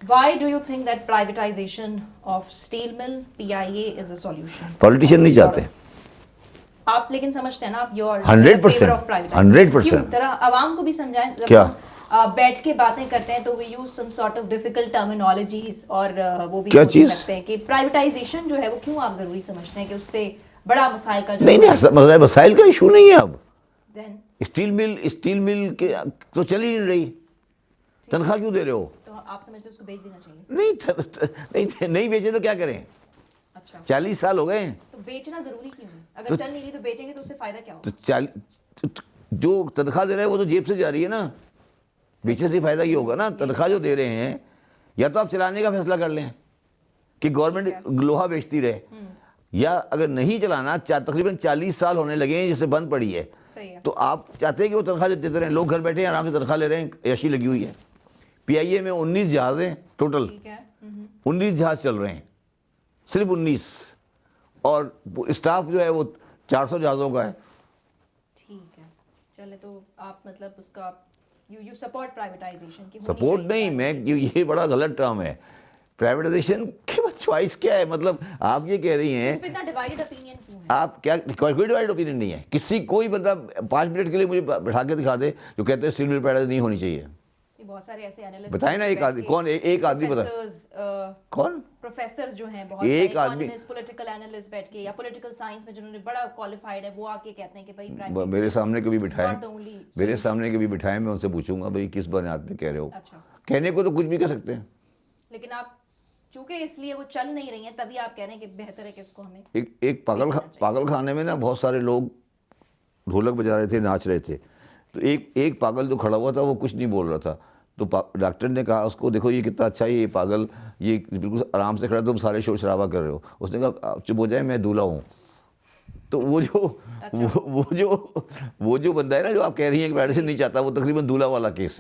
Why do you think that privatization of steel mill, PIA, is a solution? Politician نہیں چاہتے. آپ لیکن سمجھتے ہیں نا آپ یور 100%, favor of privatization. 100%. کیوں ذرا عوام کو بھی سمجھائیں. جب کیا ہم بیٹھ کے باتیں کرتے ہیں تو we use some sort of difficult terminologies اور وہ بھی کیا چیز کرتے ہیں کہ privatization جو ہے وہ کیوں آپ ضروری سمجھتے ہیں کہ اس سے بڑا مسائل کا جو نہیں مسئلہ مسائل کا ایشو نہیں ہے. اب then اسٹیل مل کے تو چل ہی نہیں رہی, تنخواہ کیوں دے رہے ہو؟ تو آپ سمجھتے اس کو بیچ دینا چاہیے؟ نہیں بیچے تو کیا کریں؟ اچھا 40 سال ہو گئے ہیں. تو بیچنا ضروری کیوں ہے؟ اگر چل نہیں رہی تو بیچیں گے تو اس سے فائدہ کیا ہوگا؟ تو جو تنخواہ دے رہے ہیں وہ تو جیب سے جا رہی ہے نا, بیچنے سے فائدہ یہ ہوگا نا. تنخواہ جو دے رہے ہیں یا تو آپ چلانے کا فیصلہ کر لیں کہ گورنمنٹ لوہا بیچتی رہے, یا اگر نہیں چلانا تقریباً 40 سال ہونے لگے ہیں جسے بند پڑی ہے, تو آپ چاہتے ہیں کہ وہ تنخواہ دیتے رہیں. لوگ گھر بیٹھے ہیں آرام سے تنخواہ لے رہے ہیں, عیاشی لگی ہوئی ہے. PIA میں 19 جہاز ہیں ٹوٹل, 19 جہاز چل رہے ہیں, صرف 19, اور اسٹاف جو ہے وہ 400 جہازوں کا ہے. ٹھیک ہے چلے, تو آپ مطلب اس کا یو سپورٹ پرائیویٹائزیشن کی؟ سپورٹ نہیں, میں یہ بڑا غلط ٹرم ہے. پرائیویٹائزیشن کی چوائس کیا ہے؟ مطلب آپ یہ کہہ رہی ہیں اتنا ڈیوائڈڈ اوپینین کیوں ہے؟ آپ کیا, کوئی ڈیوائڈ اوپینین نہیں ہے. کوئی بندہ 5 منٹ کے لیے مجھے بٹھا کے دکھا دے جو کہتے ہیں اسٹیل مل پیراڈائز نہیں ہونی چاہیے. بہت سارے ایسے اینالسٹ بتائیں نا, ایک آدمی کون, ایک آدمی بتائیں کون پروفیسرز جو ہیں, بہت ایک سارے آدمی اکانومسٹ, پولیٹیکل اینالسٹ بیٹھ کے یا پولیٹیکل سائنس میں جنہوں نے بڑا کوالیفائڈ ہے, وہ آ کے کہتے ہیں کہ بھائی میرے سامنے کبھی بٹھائیں, میرے سامنے کبھی بٹھائیں, میں ان سے پوچھوں گا بھائی کس بنیاد پہ کہہ رہے ہو. کہنے کو تو کچھ بھی کہہ سکتے ہیں, لیکن آپ چونکہ اس لیے وہ چل نہیں رہی ہیں تبھی آپ کہہ رہے ہیں کہ بہتر ہے کہ اس کو ہمیں ایک پاگل خانے میں نا بہت سارے لوگ ڈھولک بجا رہے تھے, ناچ رہے تھے, تو ایک پاگل جو کھڑا ہوا تھا وہ کچھ نہیں بول رہا تھا. تو ڈاکٹر نے کہا اس کو, دیکھو یہ کتنا اچھا ہے یہ پاگل, یہ بالکل آرام سے کھڑا, تم سارے شور شرابہ کر رہے ہو. اس نے کہا چپ ہو جائے, میں دولہا ہوں. تو وہ جو بندہ ہے نا جو آپ کہہ رہی ہیں کہ میڈیسن نہیں چاہتا, وہ تقریباً دولہا والا کیس ہے.